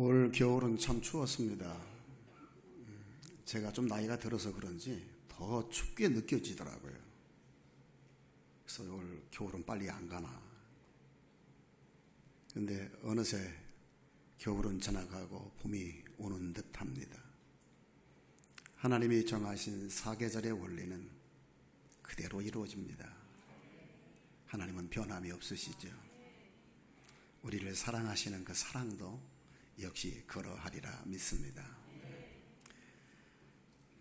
올 겨울은 참 추웠습니다. 제가 좀 나이가 들어서 그런지 더 춥게 느껴지더라고요. 그래서 올 겨울은 빨리 안 가나. 근데 어느새 겨울은 지나가고 봄이 오는 듯합니다. 하나님이 정하신 사계절의 원리는 그대로 이루어집니다. 하나님은 변함이 없으시죠. 우리를 사랑하시는 그 사랑도 역시 그러하리라 믿습니다.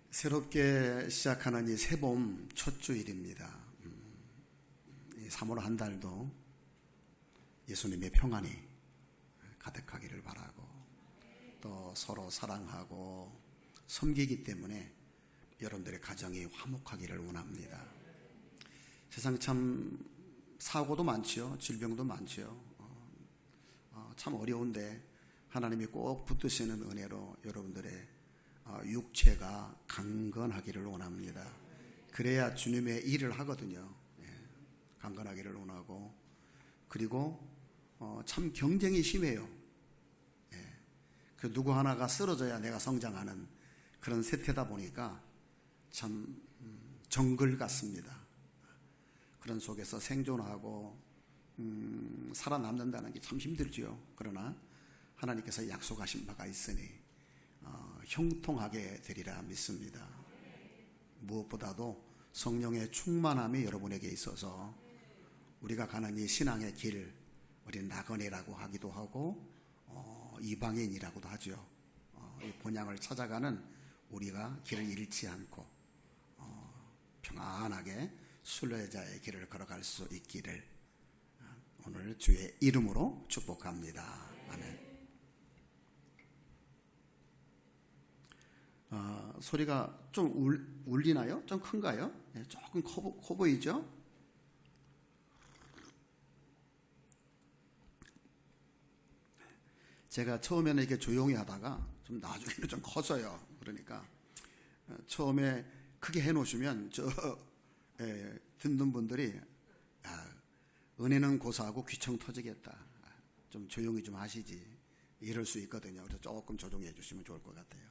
새롭게 시작하는 이 새봄 첫 주일입니다. 3월 한 달도 예수님의 평안이 가득하기를 바라고, 또 서로 사랑하고 섬기기 때문에 여러분들의 가정이 화목하기를 원합니다. 세상 참 사고도 많지요, 질병도 많지요. 참 어려운데 하나님이 꼭 붙드시는 은혜로 여러분들의 육체가 강건하기를 원합니다. 그래야 주님의 일을 하거든요. 강건하기를 원하고, 그리고 참 경쟁이 심해요. 그 누구 하나가 쓰러져야 내가 성장하는 그런 세태다 보니까 참 정글 같습니다. 그런 속에서 생존하고 살아남는다는 게 참 힘들지요. 그러나 하나님께서 약속하신 바가 있으니 형통하게 되리라 믿습니다. 무엇보다도 성령의 충만함이 여러분에게 있어서 우리가 가는 이 신앙의 길, 우리는 나그네라고 하기도 하고 이방인이라고도 하죠. 이 본향을 찾아가는 우리가 길을 잃지 않고 평안하게 순례자의 길을 걸어갈 수 있기를 오늘 주의 이름으로 축복합니다. 아멘. 소리가 좀 울리나요? 좀 큰가요? 조금 커 보이죠? 제가 처음에는 이렇게 조용히 하다가 좀 나중에는 좀 커져요. 그러니까 처음에 크게 해놓으시면 듣는 분들이 은혜는 고사하고 귀청 터지겠다, 좀 조용히 좀 하시지, 이럴 수 있거든요. 그래서 조금 조정해 주시면 좋을 것 같아요.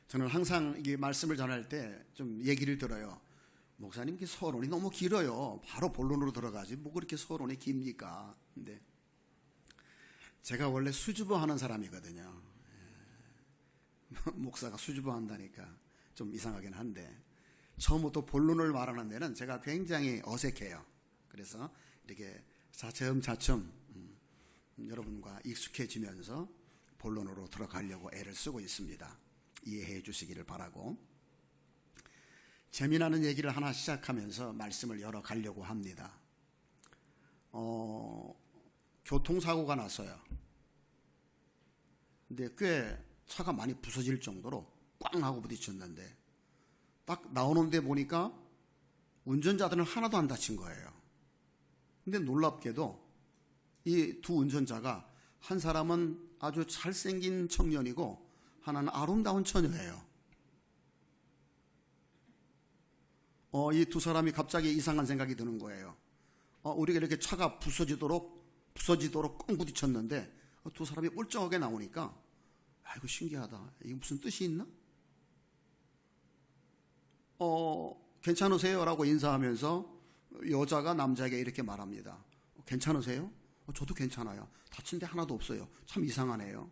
저는 항상 이 말씀을 전할 때 좀 얘기를 들어요. 목사님, 그 서론이 너무 길어요. 바로 본론으로 들어가지 뭐 그렇게 서론이 깁니까? 근데 제가 원래 수줍어 하는 사람이거든요. 목사가 수줍어 한다니까 좀 이상하긴 한데, 처음부터 본론을 말하는 데는 제가 굉장히 어색해요. 그래서 이렇게 차츰차츰 여러분과 익숙해지면서 본론으로 들어가려고 애를 쓰고 있습니다. 이해해 주시기를 바라고, 재미나는 얘기를 하나 시작하면서 말씀을 열어가려고 합니다. 교통사고가 났어요. 근데 꽤 차가 많이 부서질 정도로 꽝 하고 부딪혔는데, 딱 나오는데 보니까 운전자들은 하나도 안 다친 거예요. 근데 놀랍게도 이 두 운전자가, 한 사람은 아주 잘생긴 청년이고 하나는 아름다운 처녀예요. 이 두 사람이 갑자기 이상한 생각이 드는 거예요. 우리가 이렇게 차가 부서지도록 꽁 부딪혔는데 두 사람이 멀쩡하게 나오니까, 아이고 신기하다, 이게 무슨 뜻이 있나? 괜찮으세요? 라고 인사하면서 여자가 남자에게 이렇게 말합니다. 괜찮으세요? 저도 괜찮아요. 다친 데 하나도 없어요. 참 이상하네요.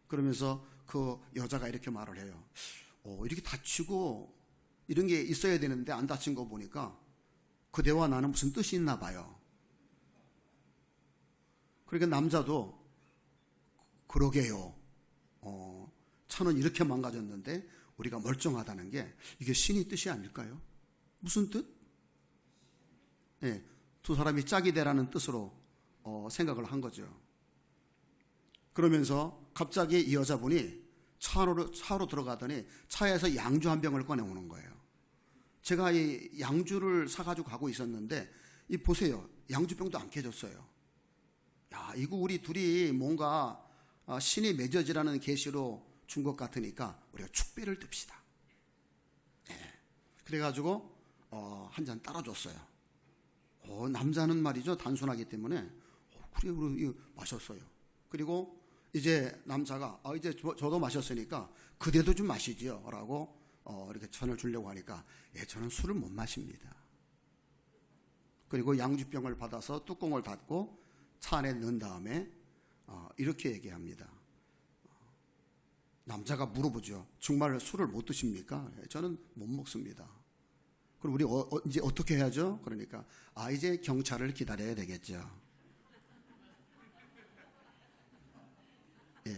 그러면서 그 여자가 이렇게 말을 해요. 이렇게 다치고 이런 게 있어야 되는데 안 다친 거 보니까 그대와 나는 무슨 뜻이 있나 봐요. 그러니까 남자도, 그러게요. 차는 이렇게 망가졌는데 우리가 멀쩡하다는 게 이게 신의 뜻이 아닐까요? 무슨 뜻? 두 사람이 짝이 되라는 뜻으로 생각을 한 거죠. 그러면서 갑자기 이 여자분이 차로 들어가더니 차에서 양주 한 병을 꺼내오는 거예요. 제가 이 양주를 사가지고 가고 있었는데, 이 보세요, 양주병도 안 깨졌어요. 야, 이거 우리 둘이 뭔가 신이 맺어지라는 계시로 준 것 같으니까 우리가 축배를 듭시다. 그래가지고 한 잔 따라줬어요. 남자는 말이죠, 단순하기 때문에 그래 이거 마셨어요. 그리고 이제 남자가 이제 저도 마셨으니까 그대도 좀 마시지요 라고 이렇게 천을 주려고 하니까 저는 술을 못 마십니다. 그리고 양주병을 받아서 뚜껑을 닫고 차 안에 넣은 다음에 이렇게 얘기합니다. 남자가 물어보죠. 정말 술을 못 드십니까? 저는 못 먹습니다. 그럼 우리 이제 어떻게 해야죠? 그러니까 이제 경찰을 기다려야 되겠죠.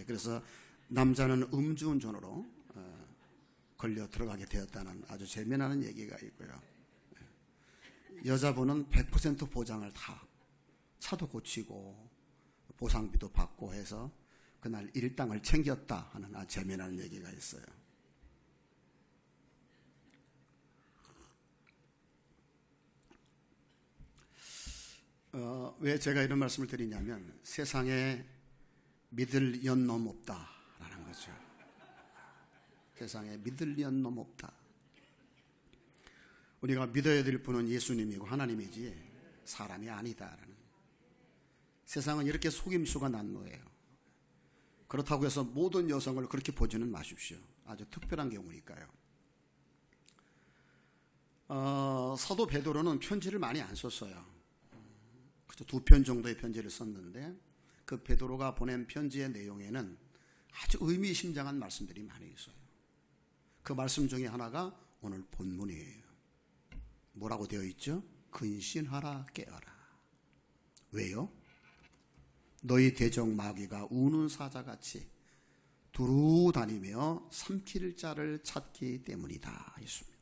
그래서 남자는 음주운전으로 걸려 들어가게 되었다는 아주 재미나는 얘기가 있고요. 여자분은 100% 보장을 다 차도 고치고 보상비도 받고 해서 그날 일당을 챙겼다 하는 아주 재미나는 얘기가 있어요. 왜 제가 이런 말씀을 드리냐면 세상에 믿을 연놈 없다라는 거죠. 세상에 믿을 연놈 없다. 우리가 믿어야 될 분은 예수님이고 하나님이지 사람이 아니다라는. 세상은 이렇게 속임수가 난무해요. 그렇다고 해서 모든 여성을 그렇게 보지는 마십시오. 아주 특별한 경우니까요. 사도 베드로는 편지를 많이 안 썼어요. 그래서 2편 정도의 편지를 썼는데 그 베드로가 보낸 편지의 내용에는 아주 의미심장한 말씀들이 많이 있어요. 그 말씀 중에 하나가 오늘 본문이에요. 뭐라고 되어 있죠? 근신하라 깨어라. 왜요? 너희 대적 마귀가 우는 사자같이 두루 다니며 삼킬 자를 찾기 때문이다 했습니다.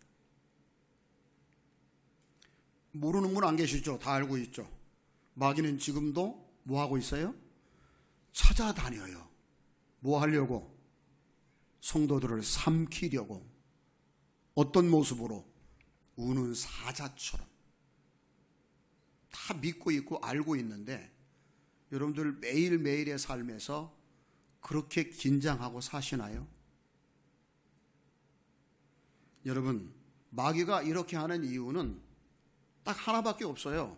모르는 분 안 계시죠? 다 알고 있죠? 마귀는 지금도 뭐 하고 있어요? 찾아다녀요. 뭐 하려고? 성도들을 삼키려고. 어떤 모습으로? 우는 사자처럼. 다 믿고 있고 알고 있는데 여러분들 매일매일의 삶에서 그렇게 긴장하고 사시나요? 여러분, 마귀가 이렇게 하는 이유는 딱 하나밖에 없어요.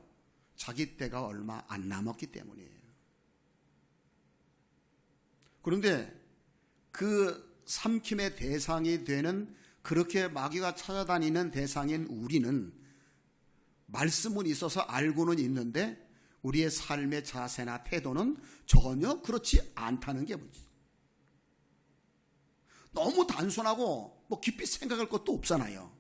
자기 때가 얼마 안 남았기 때문이에요. 그런데 그 삼킴의 대상이 되는 그렇게 마귀가 찾아다니는 대상인 우리는 말씀은 있어서 알고는 있는데 우리의 삶의 자세나 태도는 전혀 그렇지 않다는 게 문제. 너무 단순하고 뭐 깊이 생각할 것도 없잖아요.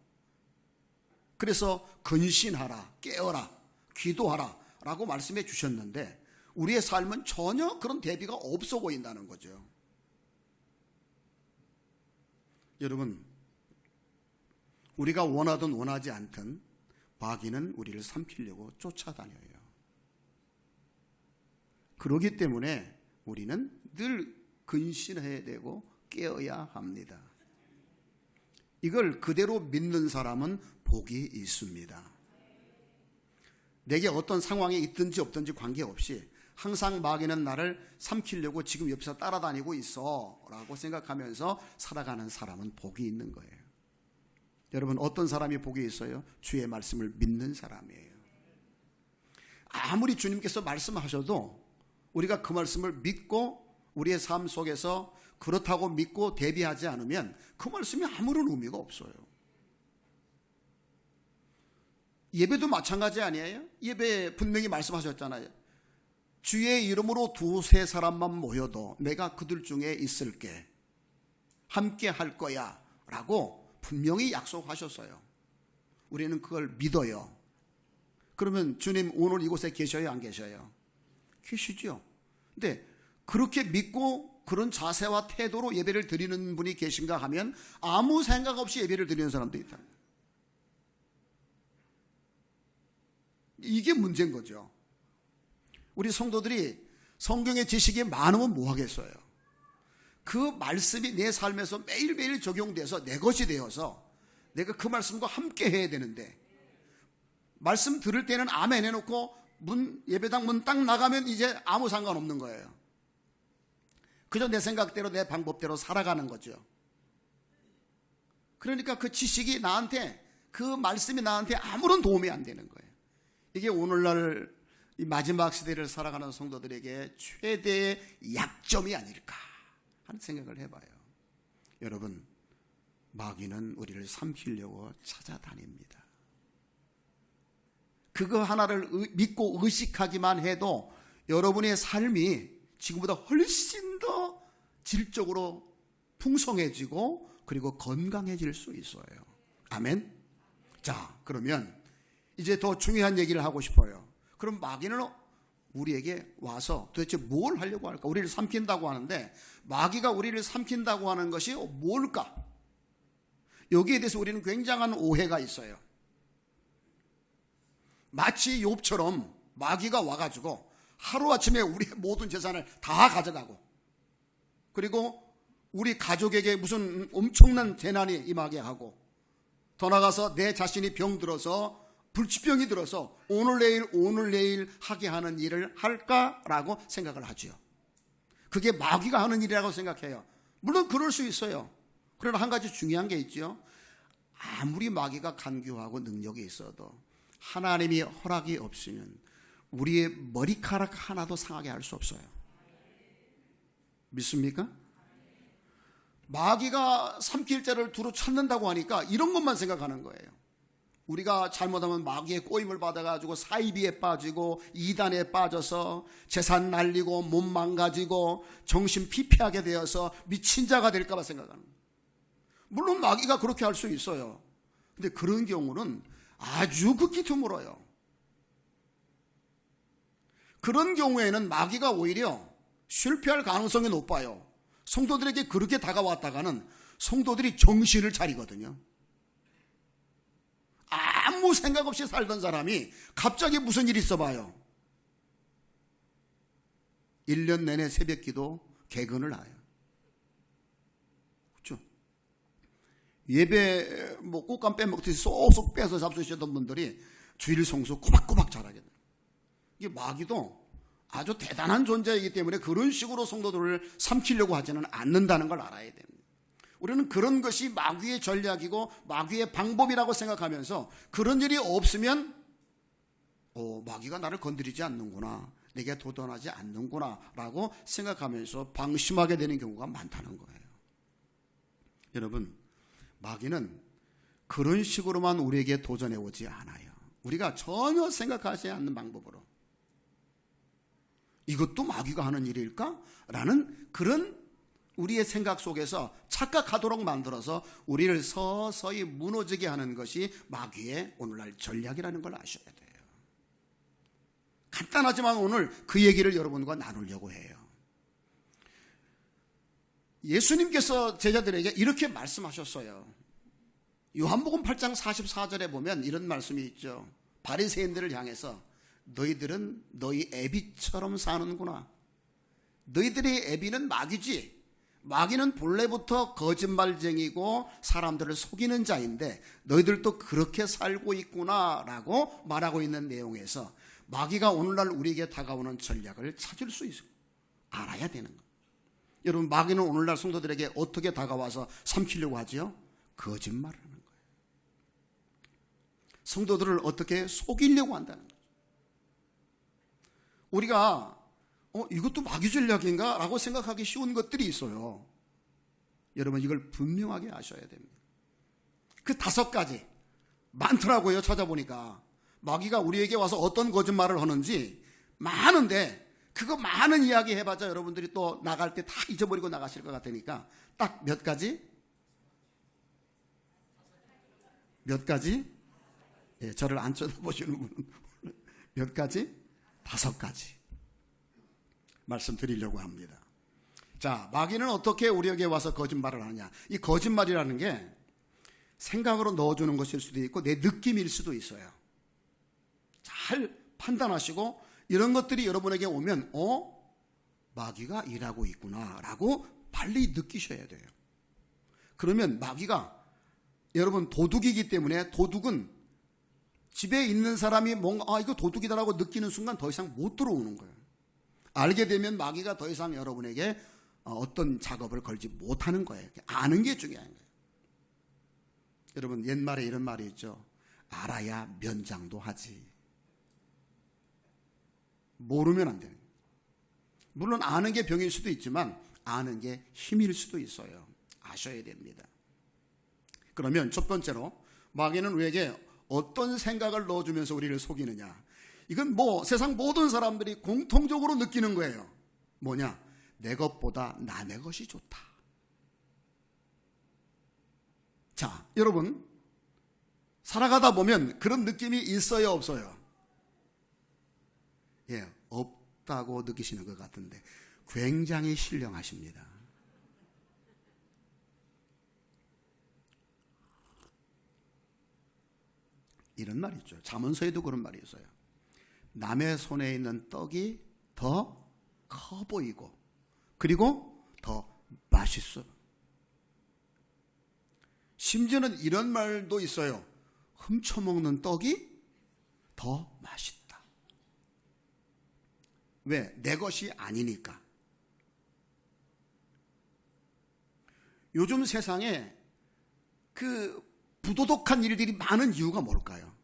그래서 근신하라, 깨어라, 기도하라 라고 말씀해 주셨는데 우리의 삶은 전혀 그런 대비가 없어 보인다는 거죠. 여러분, 우리가 원하든 원하지 않든 마귀는 우리를 삼키려고 쫓아다녀요. 그렇기 때문에 우리는 늘 근신해야 되고 깨어야 합니다. 이걸 그대로 믿는 사람은 복이 있습니다. 내게 어떤 상황이 있든지 없든지 관계없이 항상 마귀는 나를 삼키려고 지금 옆에서 따라다니고 있어 라고 생각하면서 살아가는 사람은 복이 있는 거예요. 여러분, 어떤 사람이 복이 있어요? 주의 말씀을 믿는 사람이에요. 아무리 주님께서 말씀하셔도 우리가 그 말씀을 믿고 우리의 삶 속에서 그렇다고 믿고 대비하지 않으면 그 말씀이 아무런 의미가 없어요. 예배도 마찬가지 아니에요? 예배 분명히 말씀하셨잖아요. 주의 이름으로 2-3 사람만 모여도 내가 그들 중에 있을게, 함께 할 거야 라고 분명히 약속하셨어요. 우리는 그걸 믿어요. 그러면 주님 오늘 이곳에 계셔요, 안 계셔요? 계시죠. 근데 그렇게 믿고 그런 자세와 태도로 예배를 드리는 분이 계신가 하면 아무 생각 없이 예배를 드리는 사람도 있다. 이게 문제인 거죠. 우리 성도들이 성경의 지식이 많으면 뭐 하겠어요? 그 말씀이 내 삶에서 매일매일 적용돼서 내 것이 되어서 내가 그 말씀과 함께 해야 되는데, 말씀 들을 때는 아멘 해놓고 예배당 문 딱 나가면 이제 아무 상관없는 거예요. 그저 내 생각대로 내 방법대로 살아가는 거죠. 그러니까 그 지식이 나한테, 그 말씀이 나한테 아무런 도움이 안 되는 거예요. 이게 오늘날 이 마지막 시대를 살아가는 성도들에게 최대의 약점이 아닐까 하는 생각을 해봐요. 여러분, 마귀는 우리를 삼키려고 찾아다닙니다. 그거 하나를 믿고 의식하기만 해도 여러분의 삶이 지금보다 훨씬 더 질적으로 풍성해지고 그리고 건강해질 수 있어요. 아멘. 자, 그러면 이제 더 중요한 얘기를 하고 싶어요. 그럼 마귀는 우리에게 와서 도대체 뭘 하려고 할까? 우리를 삼킨다고 하는데 마귀가 우리를 삼킨다고 하는 것이 뭘까? 여기에 대해서 우리는 굉장한 오해가 있어요. 마치 욥처럼 마귀가 와가지고 하루아침에 우리의 모든 재산을 다 가져가고 그리고 우리 가족에게 무슨 엄청난 재난이 임하게 하고 더 나아가서 내 자신이 병들어서 불치병이 들어서 오늘 내일 하게 하는 일을 할까라고 생각을 하죠. 그게 마귀가 하는 일이라고 생각해요. 물론 그럴 수 있어요. 그러나 한 가지 중요한 게 있죠. 아무리 마귀가 간교하고 능력이 있어도 하나님이 허락이 없으면 우리의 머리카락 하나도 상하게 할 수 없어요. 믿습니까? 마귀가 삼킬 자를 두루 찾는다고 하니까 이런 것만 생각하는 거예요. 우리가 잘못하면 마귀의 꼬임을 받아가지고 사이비에 빠지고 이단에 빠져서 재산 날리고 몸 망가지고 정신 피폐하게 되어서 미친 자가 될까 봐 생각하는 거예요. 물론 마귀가 그렇게 할 수 있어요. 근데 그런 경우는 아주 극히 드물어요. 그런 경우에는 마귀가 오히려 실패할 가능성이 높아요. 성도들에게 그렇게 다가왔다가는 성도들이 정신을 차리거든요. 아무 생각 없이 살던 사람이 갑자기 무슨 일이 있어봐요. 1년 내내 새벽기도 개근을 해요. 그렇죠? 예배 꽃감 빼먹듯이 쏙쏙 빼서 잡수시던 분들이 주일 성수 꼬박꼬박 잘하게 돼요. 이게 마귀도 아주 대단한 존재이기 때문에 그런 식으로 성도들을 삼키려고 하지는 않는다는 걸 알아야 됩니다. 우리는 그런 것이 마귀의 전략이고 마귀의 방법이라고 생각하면서 그런 일이 없으면 마귀가 나를 건드리지 않는구나, 내게 도전하지 않는구나 라고 생각하면서 방심하게 되는 경우가 많다는 거예요. 여러분, 마귀는 그런 식으로만 우리에게 도전해 오지 않아요. 우리가 전혀 생각하지 않는 방법으로 이것도 마귀가 하는 일일까? 라는 그런 우리의 생각 속에서 착각하도록 만들어서 우리를 서서히 무너지게 하는 것이 마귀의 오늘날 전략이라는 걸 아셔야 돼요. 간단하지만 오늘 그 얘기를 여러분과 나누려고 해요. 예수님께서 제자들에게 이렇게 말씀하셨어요. 요한복음 8장 44절에 보면 이런 말씀이 있죠. 바리새인들을 향해서 너희들은 너희 애비처럼 사는구나. 너희들의 애비는 마귀지. 마귀는 본래부터 거짓말쟁이고 사람들을 속이는 자인데 너희들도 그렇게 살고 있구나라고 말하고 있는 내용에서 마귀가 오늘날 우리에게 다가오는 전략을 찾을 수 있어요. 알아야 되는 거예요. 여러분, 마귀는 오늘날 성도들에게 어떻게 다가와서 삼키려고 하지요? 거짓말을 하는 거예요. 성도들을 어떻게 속이려고 한다는 거예요. 우리가 이것도 마귀 전략인가? 라고 생각하기 쉬운 것들이 있어요. 여러분, 이걸 분명하게 아셔야 됩니다. 그 5가지 많더라고요. 찾아보니까 마귀가 우리에게 와서 어떤 거짓말을 하는지 많은데 그거 많은 이야기 해봤자 여러분들이 또 나갈 때 다 잊어버리고 나가실 것 같으니까 딱 몇 가지? 몇 가지? 예, 저를 안 쳐다보시는 분은 몇 가지? 5가지 말씀드리려고 합니다. 자, 마귀는 어떻게 우리에게 와서 거짓말을 하느냐. 이 거짓말이라는 게 생각으로 넣어주는 것일 수도 있고 내 느낌일 수도 있어요. 잘 판단하시고 이런 것들이 여러분에게 오면 마귀가 일하고 있구나 라고 빨리 느끼셔야 돼요. 그러면 마귀가 여러분 도둑이기 때문에 도둑은 집에 있는 사람이 뭔가 이거 도둑이다라고 느끼는 순간 더 이상 못 들어오는 거예요. 알게 되면 마귀가 더 이상 여러분에게 어떤 작업을 걸지 못하는 거예요. 아는 게 중요한 거예요. 여러분, 옛말에 이런 말이 있죠. 알아야 면장도 하지. 모르면 안 되는 거예요. 물론 아는 게 병일 수도 있지만 아는 게 힘일 수도 있어요. 아셔야 됩니다. 그러면 첫 번째로 마귀는 우리에게 어떤 생각을 넣어주면서 우리를 속이느냐. 이건 세상 모든 사람들이 공통적으로 느끼는 거예요. 뭐냐? 내 것보다 남의 것이 좋다. 자, 여러분 살아가다 보면 그런 느낌이 있어요, 없어요? 예, 없다고 느끼시는 것 같은데 굉장히 신령하십니다. 이런 말이 있죠. 잠언서에도 그런 말이 있어요. 남의 손에 있는 떡이 더 커 보이고 그리고 더 맛있어. 심지어는 이런 말도 있어요. 훔쳐먹는 떡이 더 맛있다. 왜? 내 것이 아니니까. 요즘 세상에 그 부도덕한 일들이 많은 이유가 뭘까요?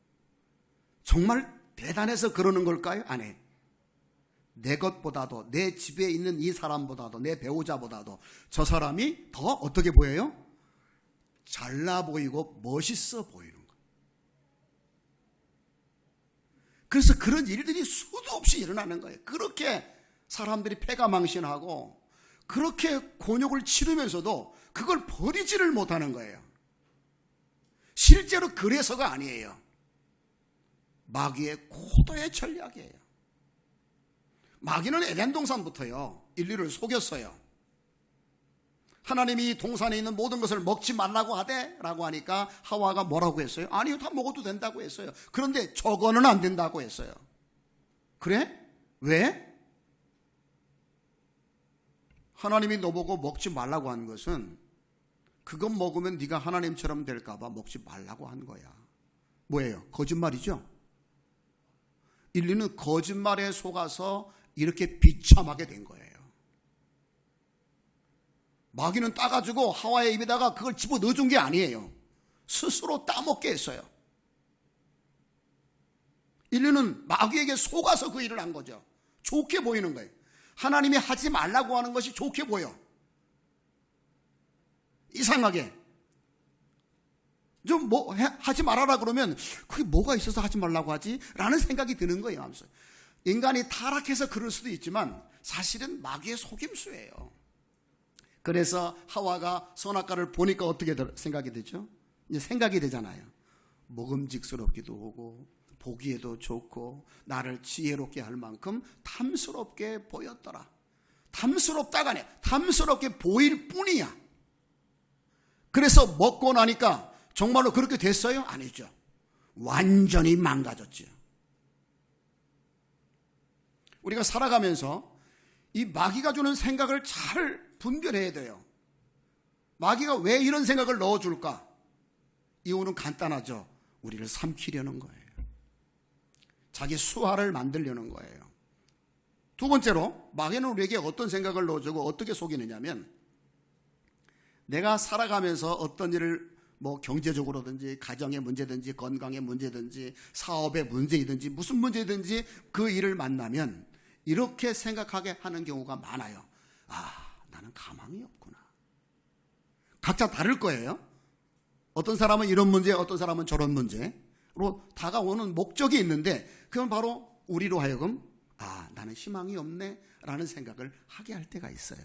정말 대단해서 그러는 걸까요? 아니, 내 것보다도 내 집에 있는 이 사람보다도 내 배우자보다도 저 사람이 더 어떻게 보여요? 잘나 보이고 멋있어 보이는 거예요. 그래서 그런 일들이 수도 없이 일어나는 거예요. 그렇게 사람들이 패가망신하고 그렇게 곤욕을 치르면서도 그걸 버리지를 못하는 거예요. 실제로 그래서가 아니에요. 마귀의 고도의 전략이에요. 마귀는 에덴 동산부터요, 인류를 속였어요. 하나님이 동산에 있는 모든 것을 먹지 말라고 하되 라고 하니까 하와가 뭐라고 했어요? 아니요, 다 먹어도 된다고 했어요. 그런데 저거는 안 된다고 했어요. 그래? 왜? 하나님이 너보고 먹지 말라고 한 것은 그것 먹으면 네가 하나님처럼 될까 봐 먹지 말라고 한 거야. 뭐예요? 거짓말이죠? 인류는 거짓말에 속아서 이렇게 비참하게 된 거예요. 마귀는 따가지고 하와의 입에다가 그걸 집어 넣어준 게 아니에요. 스스로 따먹게 했어요. 인류는 마귀에게 속아서 그 일을 한 거죠. 좋게 보이는 거예요. 하나님이 하지 말라고 하는 것이 좋게 보여. 이상하게. 좀 하지 말아라 그러면 그게 뭐가 있어서 하지 말라고 하지? 라는 생각이 드는 거예요. 하면서. 인간이 타락해서 그럴 수도 있지만 사실은 마귀의 속임수예요. 그래서 하와가 선악과를 보니까 어떻게 생각이 되죠? 이제 생각이 되잖아요. 먹음직스럽기도 하고 보기에도 좋고 나를 지혜롭게 할 만큼 탐스럽게 보였더라. 탐스럽다가 아니야. 탐스럽게 보일 뿐이야. 그래서 먹고 나니까 정말로 그렇게 됐어요? 아니죠. 완전히 망가졌죠. 우리가 살아가면서 이 마귀가 주는 생각을 잘 분별해야 돼요. 마귀가 왜 이런 생각을 넣어줄까? 이유는 간단하죠. 우리를 삼키려는 거예요. 자기 수하를 만들려는 거예요. 두 번째로 마귀는 우리에게 어떤 생각을 넣어주고 어떻게 속이느냐면 내가 살아가면서 어떤 일을 경제적으로든지 가정의 문제든지 건강의 문제든지 사업의 문제이든지 무슨 문제든지 그 일을 만나면 이렇게 생각하게 하는 경우가 많아요. 나는 가망이 없구나. 각자 다를 거예요. 어떤 사람은 이런 문제, 어떤 사람은 저런 문제로 다가오는 목적이 있는데 그건 바로 우리로 하여금 나는 희망이 없네 라는 생각을 하게 할 때가 있어요.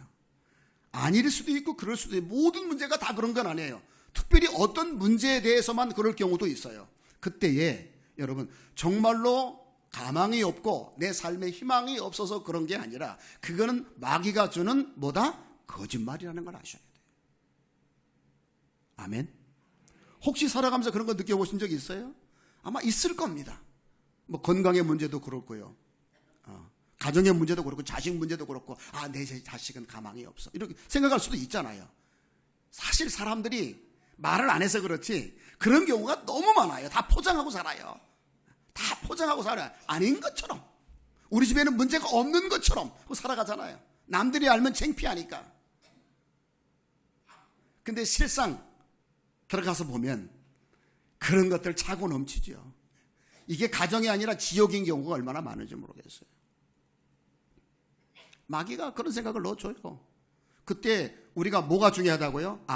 아닐 수도 있고 그럴 수도 있고 모든 문제가 다 그런 건 아니에요. 특별히 어떤 문제에 대해서만 그럴 경우도 있어요. 그때에 여러분 정말로 가망이 없고 내 삶에 희망이 없어서 그런 게 아니라 그거는 마귀가 주는 거짓말이라는 걸 아셔야 돼요. 아멘. 혹시 살아가면서 그런 거 느껴보신 적 있어요? 아마 있을 겁니다. 건강의 문제도 그렇고요. 가정의 문제도 그렇고 자식 문제도 그렇고 내 자식은 가망이 없어 이렇게 생각할 수도 있잖아요. 사실 사람들이 말을 안 해서 그렇지 그런 경우가 너무 많아요. 다 포장하고 살아요. 다 포장하고 살아요. 아닌 것처럼 우리 집에는 문제가 없는 것처럼 살아가잖아요. 남들이 알면 창피하니까. 근데 실상 들어가서 보면 그런 것들 차고 넘치죠. 이게 가정이 아니라 지옥인 경우가 얼마나 많은지 모르겠어요. 마귀가 그런 생각을 넣어줘요. 그때 우리가 뭐가 중요하다고요?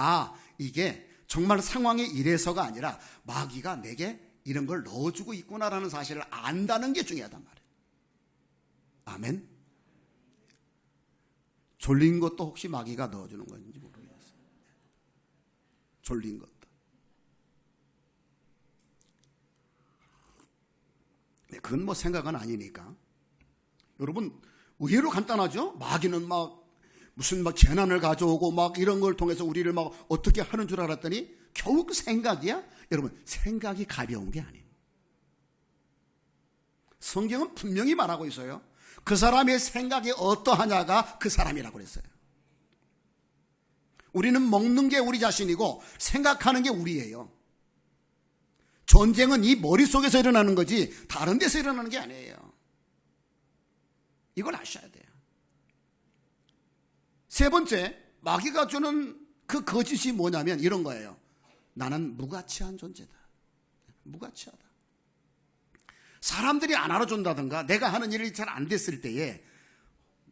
이게 정말 상황이 이래서가 아니라 마귀가 내게 이런 걸 넣어주고 있구나라는 사실을 안다는 게 중요하단 말이에요. 아멘. 졸린 것도 혹시 마귀가 넣어주는 건지 모르겠어요. 졸린 것도. 그건 뭐 생각은 아니니까. 여러분, 의외로 간단하죠? 마귀는 무슨 재난을 가져오고 이런 걸 통해서 우리를 어떻게 하는 줄 알았더니 겨우 그 생각이야? 여러분, 생각이 가벼운 게 아니에요. 성경은 분명히 말하고 있어요. 그 사람의 생각이 어떠하냐가 그 사람이라고 그랬어요. 우리는 먹는 게 우리 자신이고 생각하는 게 우리예요. 전쟁은 이 머릿속에서 일어나는 거지 다른 데서 일어나는 게 아니에요. 이걸 아셔야 돼요. 세 번째, 마귀가 주는 그 거짓이 뭐냐면 이런 거예요. 나는 무가치한 존재다. 무가치하다. 사람들이 안 알아준다든가 내가 하는 일이 잘 안 됐을 때에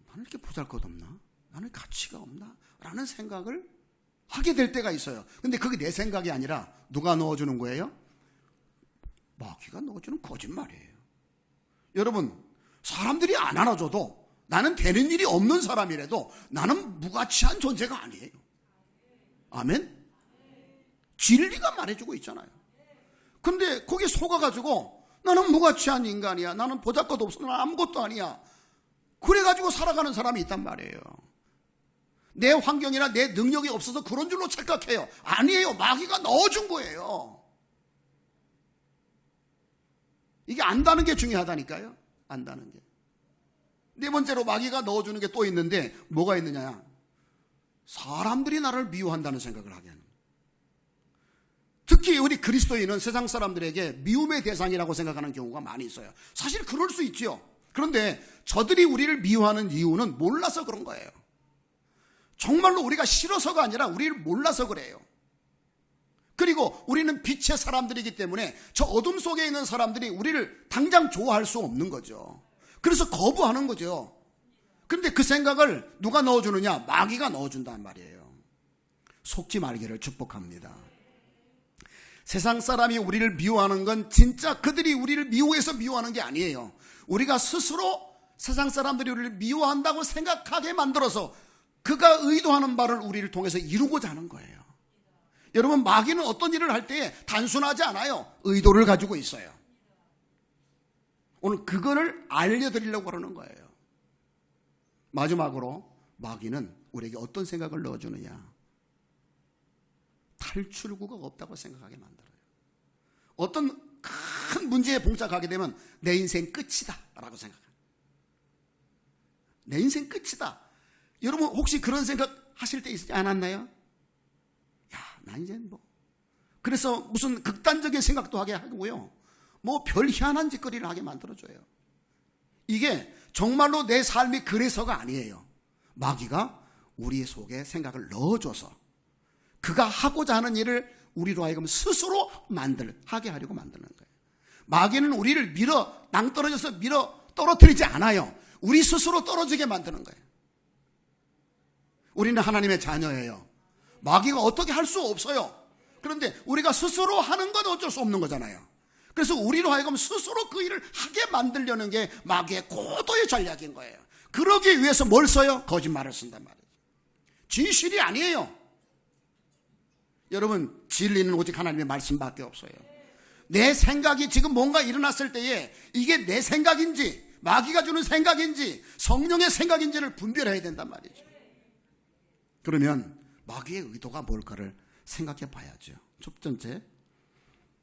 나는 이렇게 보잘것없나? 나는 가치가 없나? 라는 생각을 하게 될 때가 있어요. 근데 그게 내 생각이 아니라 누가 넣어주는 거예요? 마귀가 넣어주는 거짓말이에요. 여러분, 사람들이 안 알아줘도 나는 되는 일이 없는 사람이라도 나는 무가치한 존재가 아니에요. 아멘? 진리가 말해주고 있잖아요. 근데 거기에 속아가지고 나는 무가치한 인간이야. 나는 보잘것없어. 나는 아무것도 아니야. 그래가지고 살아가는 사람이 있단 말이에요. 내 환경이나 내 능력이 없어서 그런 줄로 착각해요. 아니에요. 마귀가 넣어준 거예요. 이게 안다는 게 중요하다니까요. 안다는 게. 네 번째로 마귀가 넣어주는 게 또 있는데 뭐가 있느냐? 사람들이 나를 미워한다는 생각을 하게 하는 거예요. 특히 우리 그리스도인은 세상 사람들에게 미움의 대상이라고 생각하는 경우가 많이 있어요. 사실 그럴 수 있죠. 그런데 저들이 우리를 미워하는 이유는 몰라서 그런 거예요. 정말로 우리가 싫어서가 아니라 우리를 몰라서 그래요. 그리고 우리는 빛의 사람들이기 때문에 저 어둠 속에 있는 사람들이 우리를 당장 좋아할 수 없는 거죠. 그래서 거부하는 거죠. 그런데 그 생각을 누가 넣어주느냐? 마귀가 넣어준단 말이에요. 속지 말기를 축복합니다. 세상 사람이 우리를 미워하는 건 진짜 그들이 우리를 미워해서 미워하는 게 아니에요. 우리가 스스로 세상 사람들이 우리를 미워한다고 생각하게 만들어서 그가 의도하는 바를 우리를 통해서 이루고자 하는 거예요. 여러분, 마귀는 어떤 일을 할 때 단순하지 않아요. 의도를 가지고 있어요. 오늘 그거를 알려드리려고 그러는 거예요. 마지막으로 마귀는 우리에게 어떤 생각을 넣어주느냐? 탈출구가 없다고 생각하게 만들어요. 어떤 큰 문제에 봉착하게 되면 내 인생 끝이다 라고 생각해요. 내 인생 끝이다. 여러분 혹시 그런 생각 하실 때 있지 않았나요? 나 이제 그래서 무슨 극단적인 생각도 하게 하고요. 별 희한한 짓거리를 하게 만들어줘요. 이게 정말로 내 삶이 그래서가 아니에요. 마귀가 우리 속에 생각을 넣어줘서 그가 하고자 하는 일을 우리로 하여금 스스로 하게 하려고 만드는 거예요. 마귀는 우리를 낭떠러져서 떨어뜨리지 않아요. 우리 스스로 떨어지게 만드는 거예요. 우리는 하나님의 자녀예요. 마귀가 어떻게 할 수 없어요. 그런데 우리가 스스로 하는 건 어쩔 수 없는 거잖아요. 그래서 우리로 하여금 스스로 그 일을 하게 만들려는 게 마귀의 고도의 전략인 거예요. 그러기 위해서 뭘 써요? 거짓말을 쓴단 말이에요. 진실이 아니에요. 여러분, 진리는 오직 하나님의 말씀밖에 없어요. 내 생각이 지금 뭔가 일어났을 때에 이게 내 생각인지 마귀가 주는 생각인지 성령의 생각인지를 분별해야 된단 말이죠. 그러면 마귀의 의도가 뭘까를 생각해 봐야죠. 첫 번째,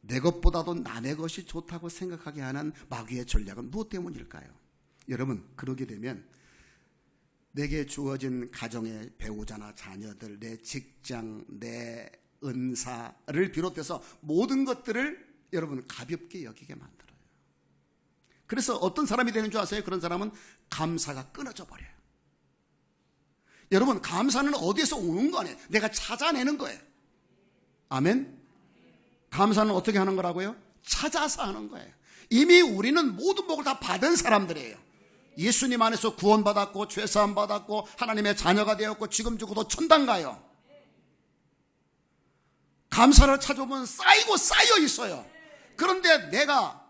내 것보다도 남의 것이 좋다고 생각하게 하는 마귀의 전략은 무엇 때문일까요? 여러분, 그러게 되면 내게 주어진 가정의 배우자나 자녀들, 내 직장, 내 은사를 비롯해서 모든 것들을 여러분 가볍게 여기게 만들어요. 그래서 어떤 사람이 되는 줄 아세요? 그런 사람은 감사가 끊어져 버려요. 여러분, 감사는 어디에서 오는 거 아니에요? 내가 찾아내는 거예요. 아멘? 감사는 어떻게 하는 거라고요? 찾아서 하는 거예요. 이미 우리는 모든 복을 다 받은 사람들이에요. 예수님 안에서 구원받았고 죄사함 받았고 하나님의 자녀가 되었고 지금 죽어도 천당 가요. 감사를 찾아보면 쌓이고 쌓여 있어요. 그런데 내가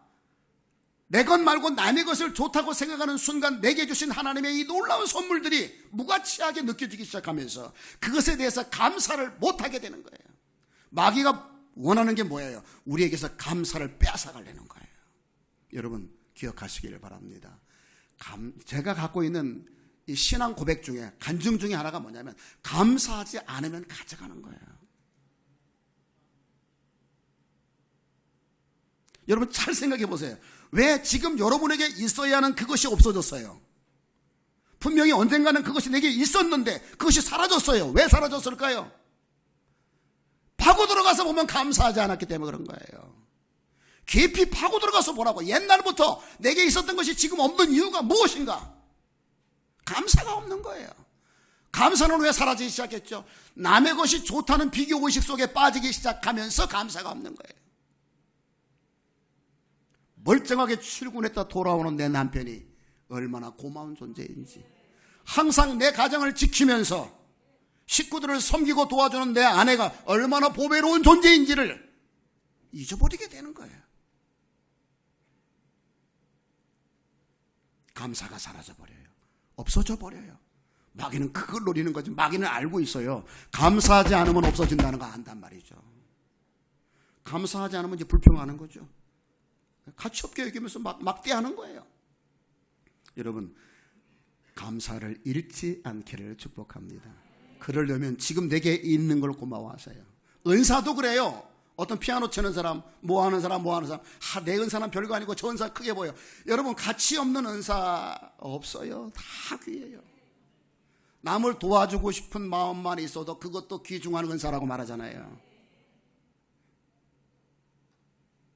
내 것 말고 남의 것을 좋다고 생각하는 순간 내게 주신 하나님의 이 놀라운 선물들이 무가치하게 느껴지기 시작하면서 그것에 대해서 감사를 못하게 되는 거예요. 마귀가 원하는 게 뭐예요? 우리에게서 감사를 빼앗아가려는 거예요. 여러분 기억하시기를 바랍니다. 제가 갖고 있는 이 신앙 고백 중에 간증 중에 하나가 뭐냐면 감사하지 않으면 가져가는 거예요. 여러분 잘 생각해 보세요. 왜 지금 여러분에게 있어야 하는 그것이 없어졌어요? 분명히 언젠가는 그것이 내게 있었는데 그것이 사라졌어요. 왜 사라졌을까요? 파고 들어가서 보면 감사하지 않았기 때문에 그런 거예요. 깊이 파고 들어가서 보라고. 옛날부터 내게 있었던 것이 지금 없는 이유가 무엇인가? 감사가 없는 거예요. 감사는 왜 사라지기 시작했죠? 남의 것이 좋다는 비교의식 속에 빠지기 시작하면서 감사가 없는 거예요. 멀쩡하게 출근했다 돌아오는 내 남편이 얼마나 고마운 존재인지, 항상 내 가정을 지키면서 식구들을 섬기고 도와주는 내 아내가 얼마나 보배로운 존재인지를 잊어버리게 되는 거예요. 감사가 사라져 버려요. 없어져 버려요. 마귀는 그걸 노리는 거지. 마귀는 알고 있어요. 감사하지 않으면 없어진다는 거 안단 말이죠. 감사하지 않으면 이제 불평하는 거죠. 가치 없게 여기면서 막대하는 거예요. 여러분 감사를 잃지 않기를 축복합니다. 그러려면 지금 내게 있는 걸 고마워하세요. 은사도 그래요. 어떤 피아노 치는 사람, 뭐 하는 사람, 내 은사는 별거 아니고 저 은사 크게 보여. 여러분 가치 없는 은사 없어요. 다 귀해요. 남을 도와주고 싶은 마음만 있어도 그것도 귀중한 은사라고 말하잖아요.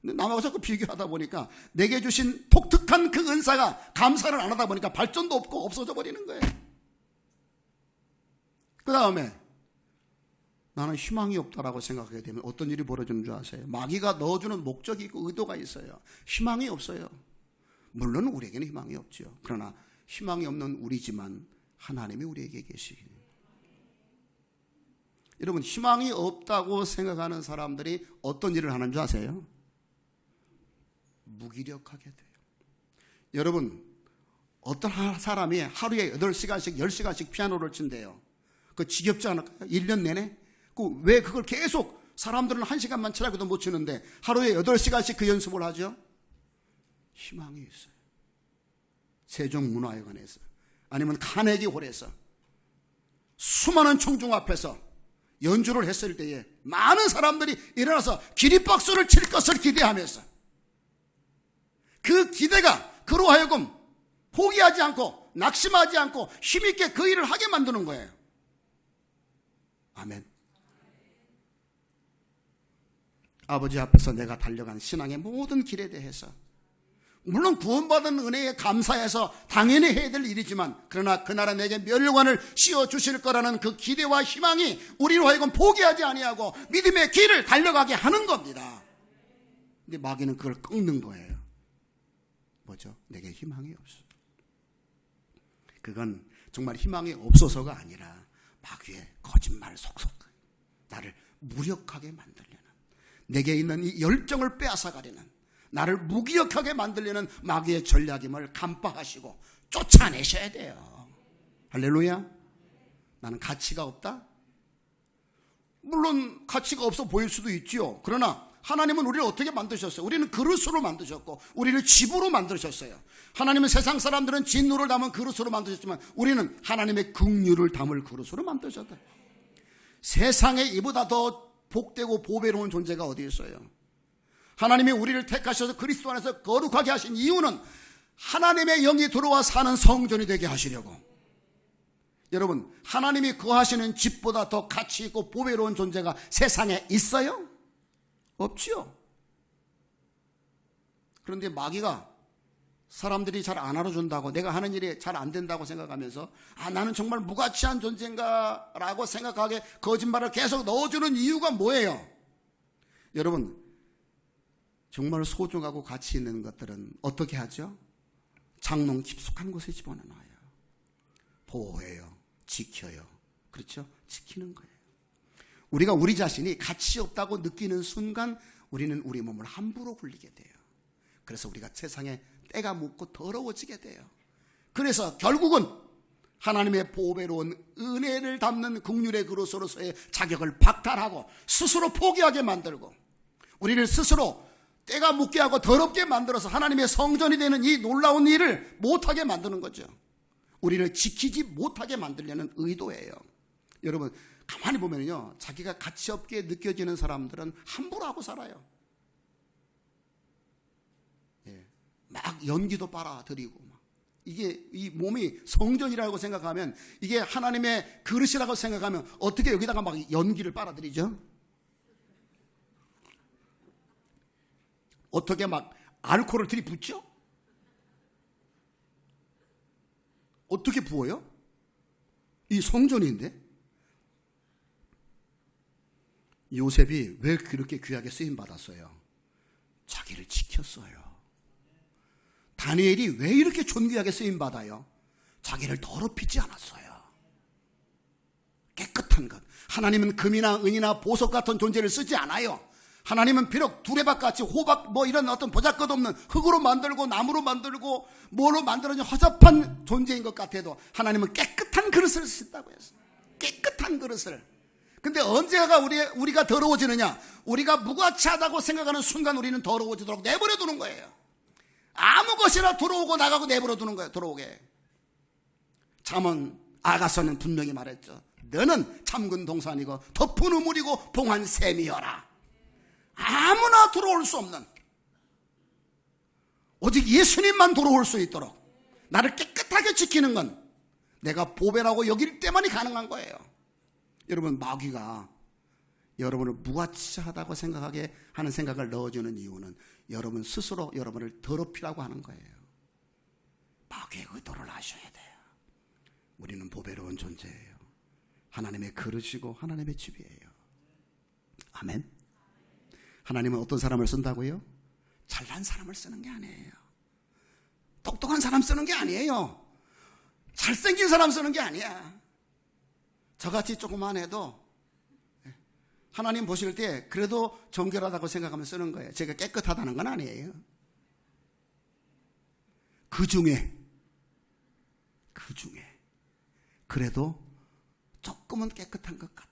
남하고 자꾸 비교하다 보니까 내게 주신 독특한 그 은사가 감사를 안 하다 보니까 발전도 없고 없어져 버리는 거예요. 그 다음에 나는 희망이 없다라고 생각하게 되면 어떤 일이 벌어지는 줄 아세요? 마귀가 넣어주는 목적이 있고 의도가 있어요. 희망이 없어요. 물론 우리에게는 희망이 없죠. 그러나 희망이 없는 우리지만 하나님이 우리에게 계시기. 여러분 희망이 없다고 생각하는 사람들이 어떤 일을 하는 줄 아세요? 무기력하게 돼요. 여러분 어떤 사람이 하루에 8시간씩 10시간씩 피아노를 친대요. 그거 지겹지 않을까요? 1년 내내? 왜 그걸 계속 사람들은 1시간만 치라고도 못 치는데 하루에 8시간씩 그 연습을 하죠? 희망이 있어요. 세종문화회관에서 아니면 카네기 홀에서 수많은 청중 앞에서 연주를 했을 때에 많은 사람들이 일어나서 기립박수를 칠 것을 기대하면서 그 기대가 그로 하여금 포기하지 않고 낙심하지 않고 힘있게 그 일을 하게 만드는 거예요. 아멘. 아버지 앞에서 내가 달려간 신앙의 모든 길에 대해서 물론 구원받은 은혜에 감사해서 당연히 해야 될 일이지만 그러나 그날은 내게 멸관을 씌워주실 거라는 그 기대와 희망이 우리로 하여금 포기하지 아니하고 믿음의 길을 달려가게 하는 겁니다. 근데 마귀는 그걸 꺾는 거예요. 뭐죠? 내게 희망이 없어. 그건 정말 희망이 없어서가 아니라 마귀의 거짓말 속속 나를 무력하게 만들려는, 내게 있는 이 열정을 빼앗아가려는, 나를 무기력하게 만들려는 마귀의 전략임을 간파하시고 쫓아내셔야 돼요. 할렐루야. 나는 가치가 없다? 물론 가치가 없어 보일 수도 있지요. 그러나 하나님은 우리를 어떻게 만드셨어요? 우리는 그릇으로 만드셨고 우리를 집으로 만드셨어요. 하나님은 세상 사람들은 진노를 담은 그릇으로 만드셨지만 우리는 하나님의 긍휼을 담을 그릇으로 만드셨다. 세상에 이보다 더 복되고 보배로운 존재가 어디 있어요? 하나님이 우리를 택하셔서 그리스도 안에서 거룩하게 하신 이유는 하나님의 영이 들어와 사는 성전이 되게 하시려고. 여러분 하나님이 거하시는 집보다 더 가치 있고 보배로운 존재가 세상에 있어요? 없지요. 그런데 마귀가 사람들이 잘 안 알아준다고, 내가 하는 일이 잘 안 된다고 생각하면서 나는 정말 무가치한 존재인가 라고 생각하게 거짓말을 계속 넣어주는 이유가 뭐예요? 여러분 정말 소중하고 가치 있는 것들은 어떻게 하죠? 장롱 깊숙한 곳에 집어넣어요. 보호해요. 지켜요. 그렇죠? 지키는 거예요. 우리가 우리 자신이 가치 없다고 느끼는 순간 우리는 우리 몸을 함부로 굴리게 돼요. 그래서 우리가 세상에 때가 묻고 더러워지게 돼요. 그래서 결국은 하나님의 보배로운 은혜를 담는 긍휼의 그릇으로서의 자격을 박탈하고 스스로 포기하게 만들고 우리를 스스로 때가 묻게 하고 더럽게 만들어서 하나님의 성전이 되는 이 놀라운 일을 못하게 만드는 거죠. 우리를 지키지 못하게 만들려는 의도예요. 여러분 가만히 보면요, 자기가 가치 없게 느껴지는 사람들은 함부로 하고 살아요. 막 연기도 빨아들이고 이게 이 몸이 성전이라고 생각하면, 이게 하나님의 그릇이라고 생각하면 어떻게 여기다가 막 연기를 빨아들이죠? 어떻게 막 알코올을 들이붓죠? 어떻게 부어요? 이 성전인데. 요셉이 왜 그렇게 귀하게 쓰임 받았어요? 자기를 지켰어요. 다니엘이 왜 이렇게 존귀하게 쓰임 받아요? 자기를 더럽히지 않았어요. 깨끗한 것. 하나님은 금이나 은이나 보석 같은 존재를 쓰지 않아요. 하나님은 비록 두레박같이 호박 뭐 이런 어떤 보잘것없는 흙으로 만들고 나무로 만들고 뭐로 만들어진 허접한 존재인 것 같아도 하나님은 깨끗한 그릇을 쓰신다고 했어요. 깨끗한 그릇을. 근데 언제가 우리가 더러워지느냐? 우리가 무가치하다고 생각하는 순간 우리는 더러워지도록 내버려 두는 거예요. 아무 것이나 들어오고 나가고 내버려 두는 거예요. 들어오게. 잠언 아가서는 분명히 말했죠. 너는 참근 동산이고 덮은 우물이고 봉한 샘이여라. 아무나 들어올 수 없는, 오직 예수님만 들어올 수 있도록 나를 깨끗하게 지키는 건 내가 보배라고 여길 때만이 가능한 거예요. 여러분, 마귀가 여러분을 무가치하다고 생각하게 하는 생각을 넣어주는 이유는 여러분 스스로 여러분을 더럽히라고 하는 거예요. 마귀의 의도를 아셔야 돼요. 우리는 보배로운 존재예요. 하나님의 그릇이고 하나님의 집이에요. 아멘. 하나님은 어떤 사람을 쓴다고요? 잘난 사람을 쓰는 게 아니에요. 똑똑한 사람 쓰는 게 아니에요. 잘생긴 사람 쓰는 게 아니야. 저같이 조금만 해도 하나님 보실 때 그래도 정결하다고 생각하면 쓰는 거예요. 제가 깨끗하다는 건 아니에요. 그 중에 그래도 조금은 깨끗한 것 같아.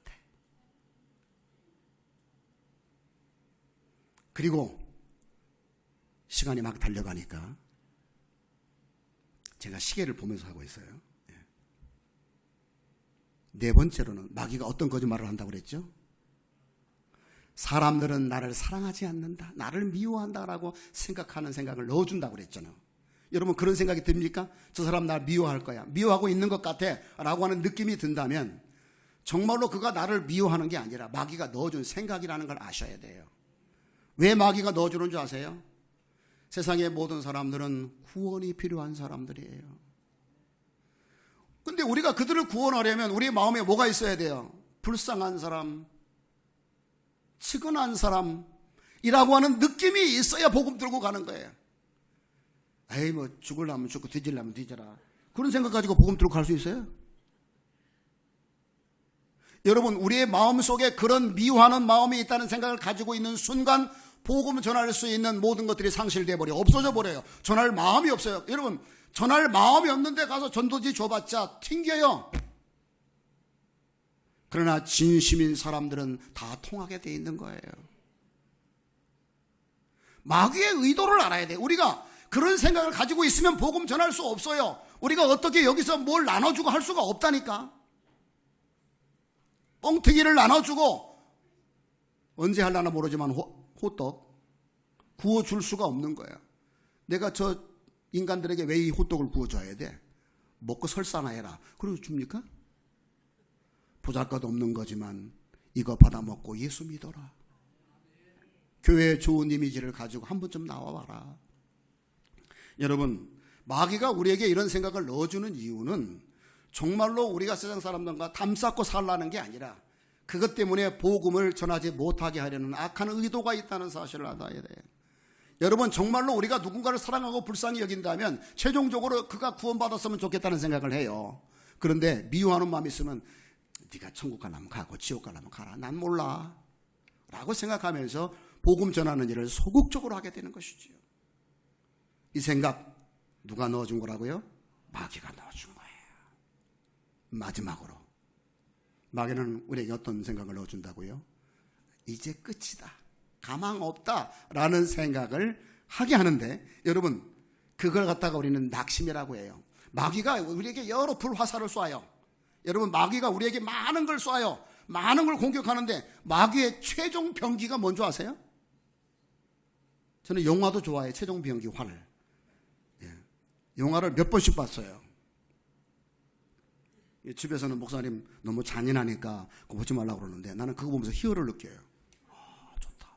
그리고 시간이 막 달려가니까 제가 시계를 보면서 하고 있어요. 네 번째로는 마귀가 어떤 거짓말을 한다고 그랬죠? 사람들은 나를 사랑하지 않는다, 나를 미워한다라고 생각하는 생각을 넣어준다고 그랬잖아요. 여러분 그런 생각이 듭니까? 저 사람 날 미워할 거야, 미워하고 있는 것 같아 라고 하는 느낌이 든다면 정말로 그가 나를 미워하는 게 아니라 마귀가 넣어준 생각이라는 걸 아셔야 돼요. 왜 마귀가 넣어주는 줄 아세요? 세상의 모든 사람들은 구원이 필요한 사람들이에요. 근데 우리가 그들을 구원하려면 우리 마음에 뭐가 있어야 돼요? 불쌍한 사람, 측은한 사람이라고 하는 느낌이 있어야 복음 들고 가는 거예요. 에이 뭐 죽으려면 죽고 뒤질려면 뒤져라, 그런 생각 가지고 복음 들고 갈 수 있어요? 여러분, 우리의 마음속에 그런 미워하는 마음이 있다는 생각을 가지고 있는 순간 복음을 전할 수 있는 모든 것들이 상실돼 버려, 없어져 버려요. 전할 마음이 없어요. 여러분, 전할 마음이 없는데 가서 전도지 줘봤자 튕겨요. 그러나 진심인 사람들은 다 통하게 돼 있는 거예요. 마귀의 의도를 알아야 돼요. 우리가 그런 생각을 가지고 있으면 복음 전할 수 없어요. 우리가 어떻게 여기서 뭘 나눠주고 할 수가 없다니까. 뻥튀기를 나눠주고 언제 하려나 모르지만 호떡 구워줄 수가 없는 거예요. 내가 저 인간들에게 왜 이 호떡을 구워줘야 돼? 먹고 설사나 해라. 그러고 줍니까? 보잘것 없는 거지만 이거 받아 먹고 예수 믿어라. 교회의 좋은 이미지를 가지고 한 번쯤 나와봐라. 여러분, 마귀가 우리에게 이런 생각을 넣어주는 이유는 정말로 우리가 세상 사람들과 담쌓고 살라는 게 아니라 그것 때문에 복음을 전하지 못하게 하려는 악한 의도가 있다는 사실을 알아야 돼요. 여러분, 정말로 우리가 누군가를 사랑하고 불쌍히 여긴다면 최종적으로 그가 구원받았으면 좋겠다는 생각을 해요. 그런데 미워하는 마음이 있으면 네가 천국 가려면 가고 지옥 가려면 가라, 난 몰라 라고 생각하면서 복음 전하는 일을 소극적으로 하게 되는 것이지요. 이 생각 누가 넣어준 거라고요? 마귀가 넣어준 거예요. 마지막으로 마귀는 우리에게 어떤 생각을 넣어준다고요? 이제 끝이다, 가망 없다 라는 생각을 하게 하는데, 여러분, 그걸 갖다가 우리는 낙심이라고 해요. 마귀가 우리에게 여러 불화살을 쏴요. 여러분, 마귀가 우리에게 많은 걸 쏴요. 많은 걸 공격하는데 마귀의 최종 병기가 뭔지 아세요? 저는 영화도 좋아해요. 최종 병기 활을. 영화를 몇 번씩 봤어요. 집에서는 목사님 너무 잔인하니까 그거 보지 말라고 그러는데 나는 그거 보면서 희열을 느껴요. 좋다.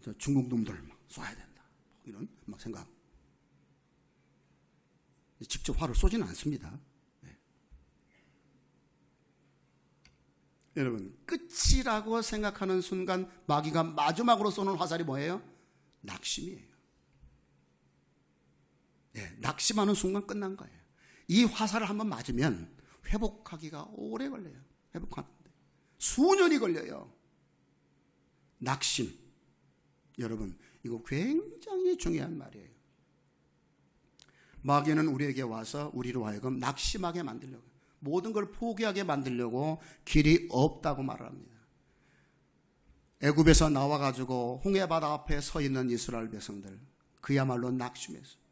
저 중국 놈들 막 쏴야 된다, 이런 막 생각. 직접 화를 쏘지는 않습니다. 여러분, 끝이라고 생각하는 순간 마귀가 마지막으로 쏘는 화살이 뭐예요? 낙심이에요. 낙심하는 순간 끝난 거예요. 이 화살을 한번 맞으면 회복하기가 오래 걸려요. 회복하는데 수년이 걸려요. 낙심, 여러분, 이거 굉장히 중요한 말이에요. 마귀는 우리에게 와서 우리로 하여금 낙심하게 만들려고, 모든 걸 포기하게 만들려고 길이 없다고 말을 합니다. 애굽에서 나와가지고 홍해바다 앞에 서 있는 이스라엘 백성들, 그야말로 낙심했어요.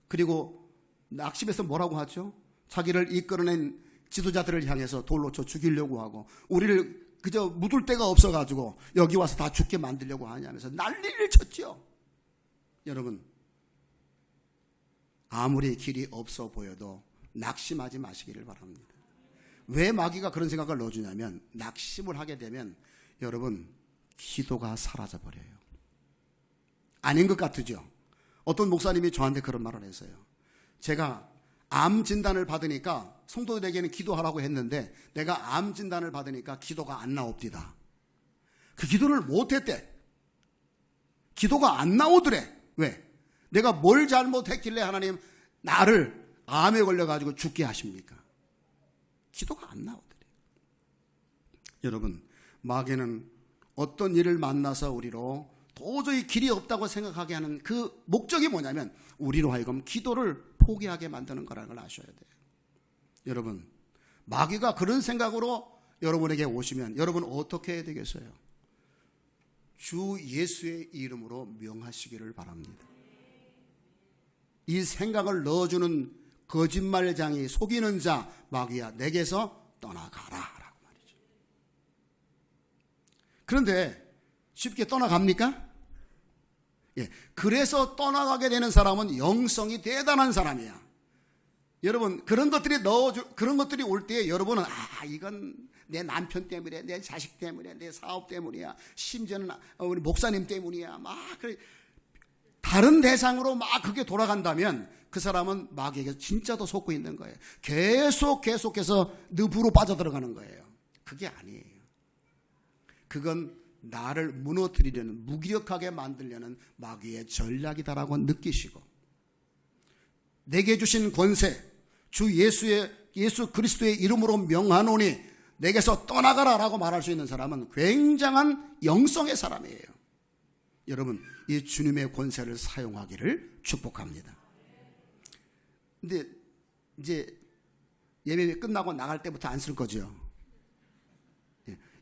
그리고 낙심해서 뭐라고 하죠? 자기를 이끌어낸 지도자들을 향해서 돌로 쳐 죽이려고 하고, 우리를 그저 묻을 데가 없어가지고 여기 와서 다 죽게 만들려고 하냐면서 난리를 쳤죠. 여러분, 아무리 길이 없어 보여도 낙심하지 마시기를 바랍니다. 왜 마귀가 그런 생각을 넣어주냐면, 낙심을 하게 되면 여러분, 기도가 사라져버려요. 아닌 것 같으죠? 어떤 목사님이 저한테 그런 말을 했어요. 제가 암 진단을 받으니까 성도들에게는 기도하라고 했는데 내가 암 진단을 받으니까 기도가 안 나옵니다. 그 기도를 못했대. 기도가 안 나오더래. 왜? 내가 뭘 잘못했길래 하나님 나를 암에 걸려가지고 죽게 하십니까? 기도가 안 나오더래. 여러분, 마귀는 어떤 일을 만나서 우리로 도저히 길이 없다고 생각하게 하는 그 목적이 뭐냐면 우리로 하여금 기도를 포기하게 만드는 거라는 걸 아셔야 돼요. 여러분, 마귀가 그런 생각으로 여러분에게 오시면 여러분 어떻게 해야 되겠어요? 주 예수의 이름으로 명하시기를 바랍니다. 이 생각을 넣어주는 거짓말장이, 속이는 자 마귀야, 내게서 떠나가라 라고 말이죠. 그런데 쉽게 떠나갑니까? 그래서 떠나가게 되는 사람은 영성이 대단한 사람이야. 여러분, 그런 것들이 올 때 여러분은 이건 내 남편 때문에, 내 자식 때문에, 내 사업 때문이야, 심지어는 우리 목사님 때문이야, 막 다른 대상으로 막 그게 돌아간다면 그 사람은 마귀에게 진짜 더 속고 있는 거예요. 계속해서 늪으로 빠져들어가는 거예요. 그게 아니에요. 그건 나를 무너뜨리려는, 무기력하게 만들려는 마귀의 전략이다라고 느끼시고, 내게 주신 권세, 주 예수 그리스도의 이름으로 명하노니 내게서 떠나가라 라고 말할 수 있는 사람은 굉장한 영성의 사람이에요. 여러분, 이 주님의 권세를 사용하기를 축복합니다. 근데 이제 예배 끝나고 나갈 때부터 안 쓸 거죠.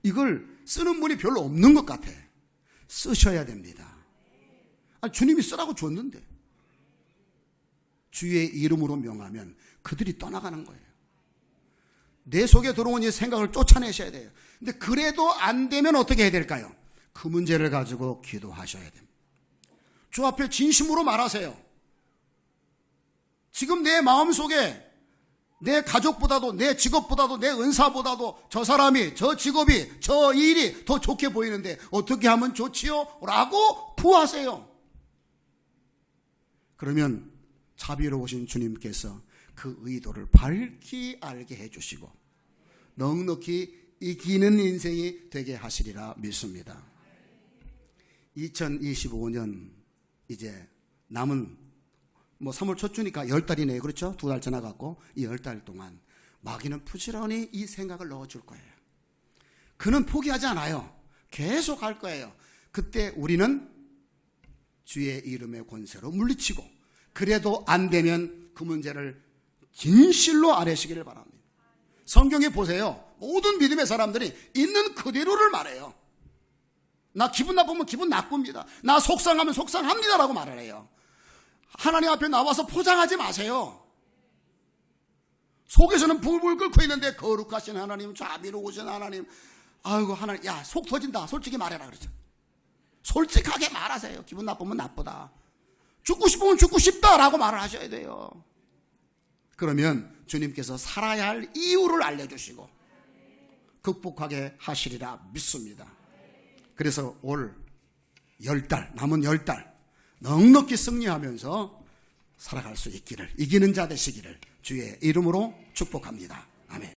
이걸 쓰는 분이 별로 없는 것 같아. 쓰셔야 됩니다. 주님이 쓰라고 줬는데 주의 이름으로 명하면 그들이 떠나가는 거예요. 내 속에 들어온 이 생각을 쫓아내셔야 돼요. 근데 그래도 안 되면 어떻게 해야 될까요? 그 문제를 가지고 기도하셔야 됩니다. 주 앞에 진심으로 말하세요. 지금 내 마음속에 내 가족보다도, 내 직업보다도, 내 은사보다도 저 사람이, 저 직업이, 저 일이 더 좋게 보이는데 어떻게 하면 좋지요? 라고 구하세요. 그러면 자비로우신 주님께서 그 의도를 밝히 알게 해주시고 넉넉히 이기는 인생이 되게 하시리라 믿습니다. 2025년 이제 남은 3월 첫 주니까 10달이네요. 그렇죠? 2달 지나갔고 이 10달 동안 마귀는 부지런히 이 생각을 넣어줄 거예요. 그는 포기하지 않아요. 계속 할 거예요. 그때 우리는 주의 이름의 권세로 물리치고, 그래도 안 되면 그 문제를 진실로 아뢰시기를 바랍니다. 성경에 보세요. 모든 믿음의 사람들이 있는 그대로를 말해요. 나 기분 나쁘면 기분 나쁩니다. 나 속상하면 속상합니다라고 말을 해요. 하나님 앞에 나와서 포장하지 마세요. 속에서는 불불 끓고 있는데 거룩하신 하나님, 자비로우신 하나님, 아이고 하나님, 야 속 터진다, 솔직히 말해라 그러죠. 솔직하게 말하세요. 기분 나쁘면 나쁘다, 죽고 싶으면 죽고 싶다라고 말을 하셔야 돼요. 그러면 주님께서 살아야 할 이유를 알려주시고 극복하게 하시리라 믿습니다. 그래서 올 10달, 남은 10달 넉넉히 승리하면서 살아갈 수 있기를, 이기는 자 되시기를 주의 이름으로 축복합니다. 아멘.